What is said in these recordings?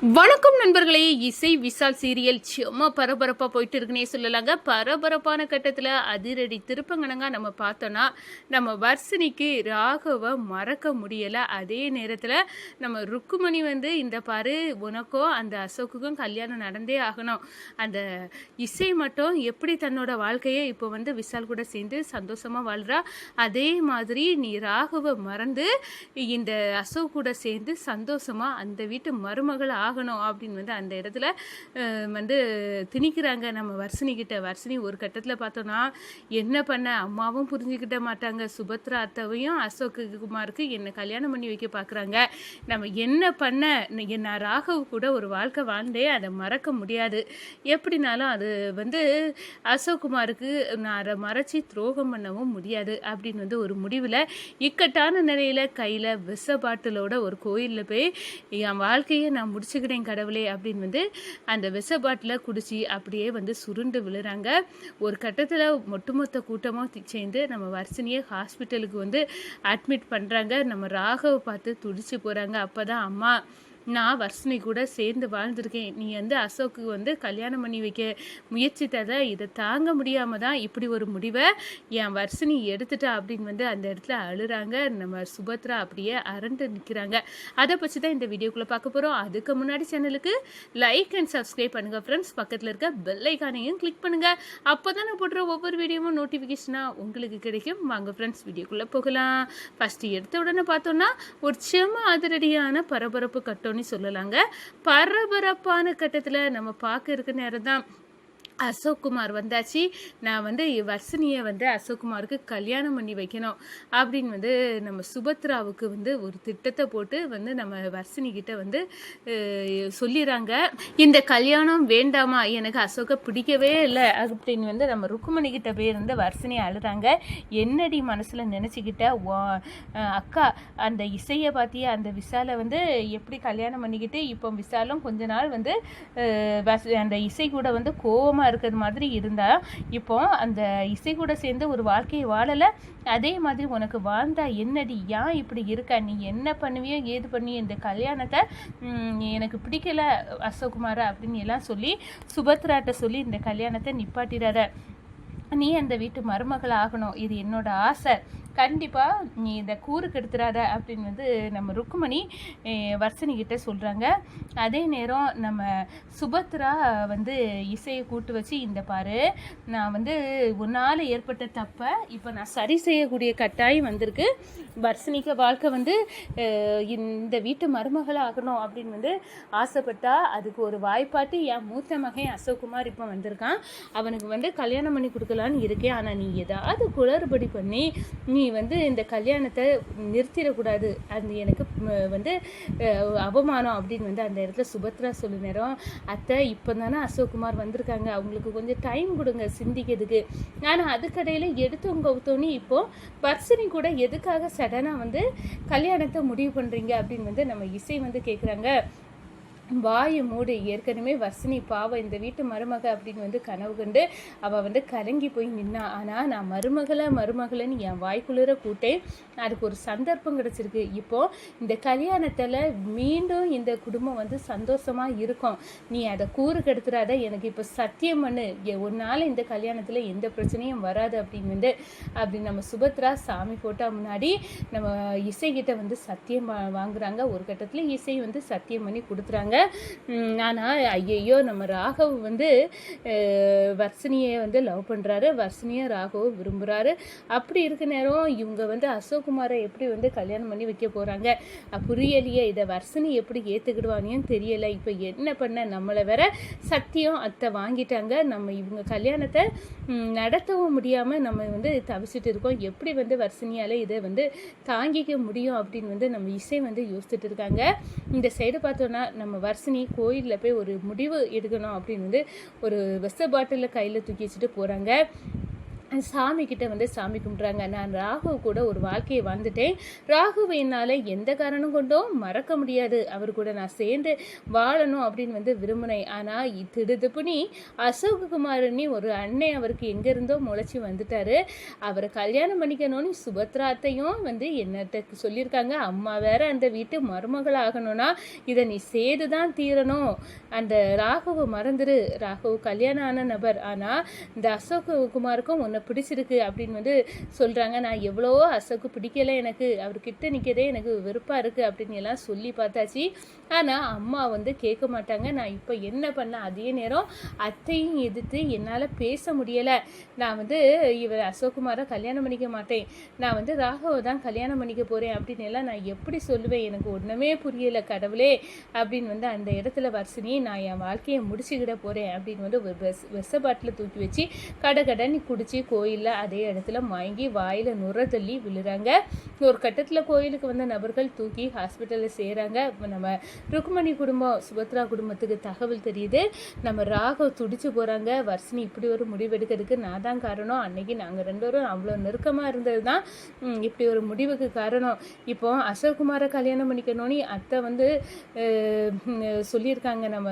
வணக்கம் நண்பர்களே. இசை விசால் சீரியல் சும்மா பரபரப்பாக போயிட்டு இருக்குன்னே சொல்லலாங்க. பரபரப்பான கட்டத்தில் அதிரடி திருப்பங்கனங்க நம்ம பார்த்தோன்னா, நம்ம வர்ஷினிக்கு ராகவை மறக்க முடியலை. அதே நேரத்தில் நம்ம ருக்குமணி இந்த பாரு, உனக்கும் அந்த அசோக்குக்கும் கல்யாணம் நடந்தே ஆகணும். அந்த இசை மட்டும் எப்படி தன்னோட வாழ்க்கையை இப்போ விசால் கூட சேர்ந்து சந்தோஷமாக வாழ்கிறா, அதே மாதிரி நீ ராகவை மறந்து இந்த அசோக் கூட சேர்ந்து சந்தோஷமாக அந்த வீட்டு மருமகள் ஆகணும் அப்படின்னு அந்த இடத்துல திணிக்கிறாங்க நம்ம வர்ஷினிக்கிட்ட. வர்ஷினி ஒரு கட்டத்தில் பார்த்தோன்னா என்ன பண்ண அம்மாவும் புரிஞ்சுக்கிட்ட மாட்டாங்க. சுபத்ரா அத்தாவையும் அசோக் குமாருக்கு என்னை கல்யாணம் பண்ணி வைக்க பார்க்குறாங்க. நம்ம என்ன பண்ண, நான் ராகவ் கூட ஒரு வாழ்க்கை வாழ்ந்தே அதை மறக்க முடியாது. எப்படினாலும் அது அசோக் குமாருக்கு நான் அதை மறைச்சி துரோகம் பண்ணவும் முடியாது அப்படின்னு ஒரு முடிவில் இக்கட்டான நிலையில் கையில் விஷ பாட்டிலோட ஒரு கோயிலில் போய் என் வாழ்க்கையை நான் முடிச்சுக்கிட்டேன் கடவுளே அப்படின்னு அந்த விஷ பாட்டிலை குடிச்சு அப்படியே சுருண்டு விழுறாங்க. ஒரு கட்டத்தில் ஒட்டுமொத்த கூட்டமாக சேர்ந்து நம்ம வர்ஷினியை ஹாஸ்பிட்டலுக்கு அட்மிட் பண்ணுறாங்க. நம்ம ராகவை பார்த்து துடிச்சு போகிறாங்க. அப்போ தான் அம்மா, நான் வர்ஷினி கூட சேர்ந்து வாழ்ந்திருக்கேன், நீ அசோக்கு கல்யாணம் பண்ணி வைக்க முயற்சித்ததை இதை தாங்க முடியாமல் தான் இப்படி ஒரு முடிவை என் வர்ஷினி எடுத்துட்டா அப்படின்னு அந்த இடத்துல அழுறாங்க. நம்ம சுபத்ரா அப்படியே அரண்டு நிற்கிறாங்க. அதை பற்றி தான் இந்த வீடியோக்குள்ளே பார்க்க போகிறோம். அதுக்கு முன்னாடி சேனலுக்கு லைக் அண்ட் சப்ஸ்கிரைப் பண்ணுங்கள் ஃப்ரெண்ட்ஸ். பக்கத்தில் இருக்க பெல் ஐக்கானையும் கிளிக் பண்ணுங்கள். அப்போ தான் நான் போடுற ஒவ்வொரு வீடியோவும் நோட்டிஃபிகேஷனாக உங்களுக்கு கிடைக்கும். வாங்க ஃப்ரெண்ட்ஸ் வீடியோக்குள்ளே போகலாம். ஃபஸ்ட்டு எடுத்த உடனே பார்த்தோன்னா ஒரு செம்ம அதிரடியான பரபரப்பு கட்டம் சொல்லலாங்க. பரபரப்பான கட்டத்தில் நம்ம பார்க்க இருக்க நேரம் தான் அசோக் குமார் வந்தாச்சு. நான் வர்ஷினியை அசோக் குமாருக்கு கல்யாணம் பண்ணி வைக்கணும் அப்படின்னு நம்ம சுபத்ராவுக்கு ஒரு திட்டத்தை போட்டு நம்ம வர்ஷினிக்கிட்ட சொல்லிடுறாங்க. இந்த கல்யாணம் வேண்டாமா, எனக்கு அசோக்கை பிடிக்கவே இல்லை அப்படின்னு நம்ம ருக்குமணிக்கிட்ட போய் வர்ஷினி அழுறாங்க. என்னடி மனசில் நினச்சிக்கிட்ட அக்கா, அந்த இசையை பார்த்தியா, அந்த விசாலை எப்படி கல்யாணம் பண்ணிக்கிட்டு இப்போ விசாலும் கொஞ்ச நாள் அந்த இசை கூட கோவமாக இருக்கிறது மாதிரி இருந்தா, இப்போ அந்த இசை கூட சேர்ந்து ஒரு வாழ்க்கையை வாழலை, அதே மாதிரி உனக்கு வாழ்ந்தா என்னடி, ஏன் இப்படி இருக்க, நீ என்ன பண்ணுவியோ ஏது பண்ணி இந்த கல்யாணத்தை எனக்கு பிடிக்கல அசோக்குமாரா அப்படின்னு எல்லாம் சொல்லி சுபத்ராட்ட சொல்லி இந்த கல்யாணத்தை நிப்பாட்டிடாத, நீ அந்த வீட்டு மருமகள் ஆகணும், இது என்னோட ஆசை, கண்டிப்பாக நீ இந்த கூறுக்கு எடுத்துடாத அப்படின்னு நம்ம ருக்குமணி வர்ஷினிக்கிட்ட சொல்கிறாங்க. அதே நேரம் நம்ம சுபத்ரா இசையை கூட்டு வச்சு, இந்த பாரு, நான் உன்னால் ஏற்பட்ட தப்பை இப்போ நான் சரி செய்யக்கூடிய கட்டாயம் வந்திருக்கு. வர்ஷினிக்கு வாழ்க்கை இந்த வீட்டு மருமகள் ஆகணும் அப்படின்னு ஆசைப்பட்டா அதுக்கு ஒரு வாய்ப்பாட்டு என் மூத்த மகன் அசோக்குமார் இப்போ வந்திருக்கான். அவனுக்கு கல்யாணம் பண்ணி கொடுக்கலான்னு இருக்கேன். ஆனால் நீ ஏதாவது குளறுபடி பண்ணி நீ இந்த கல்யாணத்தை நிறுத்திடக்கூடாது, அது எனக்கு அவமானம் அப்படின்னு அந்த இடத்துல சுபத்ரா சொல்லு நேரம், அத்தை இப்போ தானே அசோக்குமார் வந்திருக்காங்க, அவங்களுக்கு கொஞ்சம் டைம் கொடுங்க சிந்திக்கிறதுக்கு. ஆனால் அதுக்கடையில் எடுத்தவங்க கவுத்தோன்னு இப்போ வர்ஷினி கூட எதுக்காக சடனாக கல்யாணத்தை முடிவு பண்ணுறீங்க அப்படின்னு நம்ம இசை கேட்குறாங்க. வாயை மூடு, ஏற்கனவே வர்ஷினி பாவம் இந்த வீட்டு மருமக அப்படின்னு கனவு கண்டு அவள் கலங்கி போய் நின்னா. ஆனால் நான் மருமகளைன்னு என் வாய்க்குள்ளிற கூட்டேன், அதுக்கு ஒரு சந்தர்ப்பம் கிடச்சிருக்கு. இப்போது இந்த கல்யாணத்தில் மீண்டும் இந்த குடும்பம் சந்தோஷமாக இருக்கும், நீ அதை கூறு கெடுத்துடாத, எனக்கு இப்போ சத்தியம் பண்ணு, ஒரு நாள் இந்த கல்யாணத்தில் எந்த பிரச்சனையும் வராது அப்படின்னு அப்படி நம்ம சுபத்ரா சாமி போட்டால் முன்னாடி நம்ம இசைக்கிட்ட சத்தியம் வாங்குறாங்க. ஒரு கட்டத்தில் இசை சத்தியம் பண்ணி கொடுத்துறாங்க. ஆனால் ஐயையோ, நம்ம ராகவ் வர்ஷினியை லவ் பண்ணுறாரு, வர்ஷினியை ராகவ் விரும்புகிறாரு. அப்படி இருக்க நேரம் இவங்க அசோக் குமாரை எப்படி கல்யாணம் பண்ணி வைக்க போகிறாங்க புரியலையே, இதை வர்ஷினி எப்படி ஏற்றுக்கிடுவானேன்னு தெரியலை. இப்போ என்ன பண்ண, நம்மளை வேற சத்தியம் அத்தை வாங்கிட்டாங்க, நம்ம இவங்க கல்யாணத்தை நடத்தவும் முடியாமல் நம்ம தவிச்சிட்டு இருக்கோம், எப்படி வர்ஷினியால் இதை தாங்கிக்க முடியும் அப்படின்னு நம்ம இசை யோசிச்சுட்டு இருக்காங்க. இந்த சைடு பார்த்தோன்னா நம்ம வர்ஷினி கோயிலில் போய் ஒரு முடிவு எடுக்கணும் அப்படின்னு ஒரு விஷ பாட்டிலில் கையில் தூக்கி வச்சுட்டு போகிறாங்க. சாமி கிட்ட வந்து சாமி கும்பிட்றாங்க. நான் ராகு கூட ஒரு வாழ்க்கையை வாழ்ந்துட்டேன். ராகுவை என்னால் எந்த காரணம் கொண்டும் மறக்க முடியாது. அவர் கூட நான் சேர்ந்து வாழணும் அப்படின்னு வந்து விரும்பினேன். ஆனால் திடுதிப்புனி அசோக்குமாரனி ஒரு அண்ணன் அவருக்கு எங்கேருந்தோ முளைச்சி வந்துட்டாரு. அவரை கல்யாணம் பண்ணிக்கணும்னு சுபத்ரா அத்தையும் வந்து என்னட்ட சொல்லியிருக்காங்க. அம்மா வேற அந்த வீட்டு மருமகள் ஆகணும்னா இதை நீ செய்து தான் தீரணும். அந்த ராகுவை மறந்துரு. ராகு கல்யாணம் ஆன நபர். ஆனால் இந்த அசோக்குமாருக்கும் உன்னை பிடிச்சிருக்கு அப்படின்னு வந்து சொல்கிறாங்க. நான் எவ்வளவோ அசோக்கு பிடிக்கலை, எனக்கு அவர்கிட்ட நிற்கதே எனக்கு வெறுப்பாக இருக்குது அப்படின்னு எல்லாம் சொல்லி பார்த்தாச்சு. ஆனால் அம்மா வந்து கேட்க மாட்டாங்க. நான் இப்போ என்ன பண்ணேன், அதே நேரம் அத்தையும் எதிர்த்து என்னால் பேச முடியலை. நான் வந்து இவர் அசோக்குமாரை கல்யாணம் பண்ணிக்க மாட்டேன், நான் வந்து ராகவை தான் கல்யாணம் பண்ணிக்க போகிறேன் அப்படின்னு எல்லாம் நான் எப்படி சொல்லுவேன், எனக்கு ஒன்றுமே புரியலை கடவுளே அப்படின்னு வந்து அந்த இடத்துல வர்ஷினி நான் என் வாழ்க்கையை முடிச்சுக்கிட போகிறேன் அப்படின்னு வந்து ஒரு விஷ பாட்டில் தூக்கி வச்சு கடை குடிச்சு கோயிலில் அதே இடத்துல மயங்கி வாயில் நுர தள்ளி விழுறாங்க. ஒரு கட்டத்தில் கோயிலுக்கு வந்த நபர்கள் தூக்கி ஹாஸ்பிட்டலில் செய்கிறாங்க. நம்ம ருக்மணி குடும்பம் சுபத்ரா குடும்பத்துக்கு தகவல் தெரியுது. நம்ம ராகவ் துடிச்சு போகிறாங்க. வர்ஷினி இப்படி ஒரு முடிவெடுக்கிறதுக்கு நான் தான் காரணம், அன்னைக்கு நாங்கள் ரெண்டு பேரும் அவ்வளோ நெருக்கமாக இருந்தது தான் இப்படி ஒரு முடிவுக்கு காரணம். இப்போ அசோக்குமாரை கல்யாணம் பண்ணிக்கணும்னு அத்தை வந்து சொல்லியிருக்காங்க. நம்ம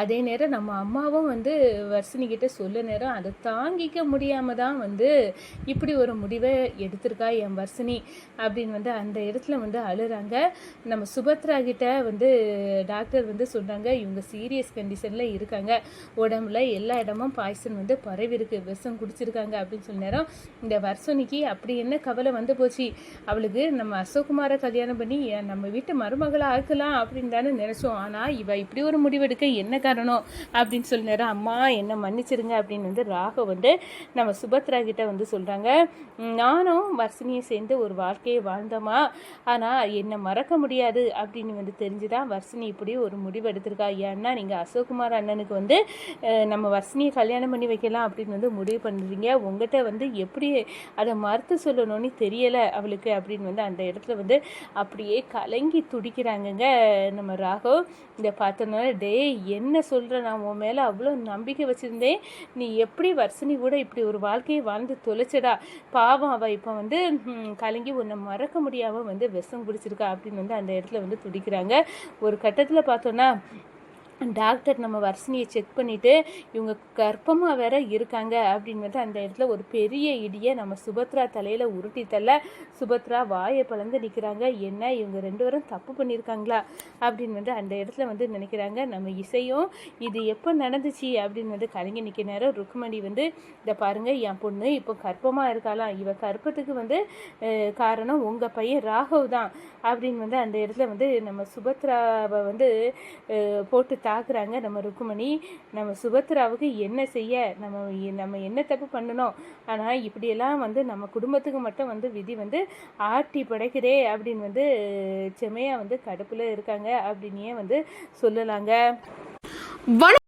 அதே நேரம் நம்ம அம்மாவும் வந்து வர்ஷினி கிட்ட சொல்ல நேரம் அதை தாங்கிக்க முடியாமல் தான் வந்து இப்படி ஒரு முடிவை எடுத்திருக்கா என் வர்ஷினி அப்படின்னு வந்து அந்த இடத்துல வந்து அழுறாங்க. நம்ம சுபத்ரா கிட்ட வந்து டாக்டர் வந்து சொல்கிறாங்க இவங்க சீரியஸ் கண்டிஷனில் இருக்காங்க, உடம்புல எல்லா இடமும் பாய்சன் வந்து பரவி இருக்கு, விஷம் குடிச்சிருக்காங்க அப்படின்னு சொன்ன நேரம் இந்த வர்ஷினிக்கு அப்படி என்ன கவலை வந்து போச்சு, அவளுக்கு நம்ம அசோக்குமாரை கல்யாணம் பண்ணி நம்ம வீட்டு மருமகளை ஆக்கலாம் அப்படின்னு தானே நினைச்சோம், ஆனால் இவ இப்படி ஒரு முடிவெடுக்க என்ன காரணம் அப்படின்னு சொல்ல நேரம் அம்மா என்ன மன்னிச்சிருங்க அப்படின்னு வந்து ராக வந்து நம்ம சுபத்ரா கிட்ட வந்து சொல்கிறாங்க. நானும் வர்ஷினியை சேர்ந்து ஒரு வாழ்க்கையை வாழ்ந்தோமா, ஆனால் என்னை மறக்க முடியாது அப்படின்னு வந்து தெரிஞ்சுதான் வர்ஷினி இப்படி ஒரு முடிவு எடுத்திருக்கா. ஏன்னா நீங்கள் அசோக்குமார் அண்ணனுக்கு வந்து நம்ம வர்ஷினியை கல்யாணம் பண்ணி வைக்கலாம் அப்படின்னு வந்து முடிவு பண்ணுறீங்க, உங்கள்கிட்ட வந்து எப்படி அதை மறுத்து சொல்லணும்னு தெரியலை அவளுக்கு அப்படின்னு வந்து அந்த இடத்துல வந்து அப்படியே கலங்கி துடிக்கிறாங்கங்க நம்ம ராகவ். இதை பார்த்தோன்னா டே என்ன சொல்கிற, நான் உன் மேலே அவ்வளோ நம்பிக்கை வச்சுருந்தேன், நீ எப்படி வர்ஷினி கூட இப்படி ஒரு வாழ்க்கையை வாழ்ந்து தொலைச்சடா, பாவம் அவள் இப்போ வந்து கலங்கி உன்னை மறக்க முடியாமல் வந்து விஷம் குடிச்சிருக்கா அப்படின்னு வந்து அந்த இடத்துல வந்து துடிக்கிறாங்க. ஒரு கட்டத்தில் பார்த்தோன்னா டாக்டர் நம்ம வர்ஷினியை செக் பண்ணிவிட்டு இவங்க கர்ப்பமாக வேற இருக்காங்க அப்படின்னு வந்து அந்த இடத்துல ஒரு பெரிய இடியை நம்ம சுபத்ரா தலையில் உருட்டி தள்ள சுபத்ரா வாயை பழந்து நிற்கிறாங்க. என்ன இவங்க ரெண்டு பேரும் தப்பு பண்ணியிருக்காங்களா அப்படின்னு வந்து அந்த இடத்துல வந்து நினைக்கிறாங்க. நம்ம இசையும் இது எப்போ நடந்துச்சு அப்படின்னு வந்து கலங்கி நிற்க நேரம் ருக்மணி வந்து இதை பாருங்கள் என் பொண்ணு இப்போ கர்ப்பமாக இருக்காளாம், இவ கர்ப்பத்துக்கு வந்து காரணம் உங்கள் பையன் ராகவ் தான் அப்படின்னு வந்து அந்த இடத்துல வந்து நம்ம சுபத்ராவை வந்து போட்டு தாக்குறாங்க நம்ம ருக்குமணி. நம்ம சுபத்ராவுக்கு என்ன செய்ய, நம்ம என்ன தப்பு பண்ணணும், ஆனால் இப்படியெல்லாம் வந்து நம்ம குடும்பத்துக்கு மட்டும் வந்து விதி வந்து ஆட்டி படைக்கிறே அப்படின்னு வந்து செமையாக வந்து கடுப்பில் இருக்காங்க அப்படின்னே வந்து சொல்லலாங்க.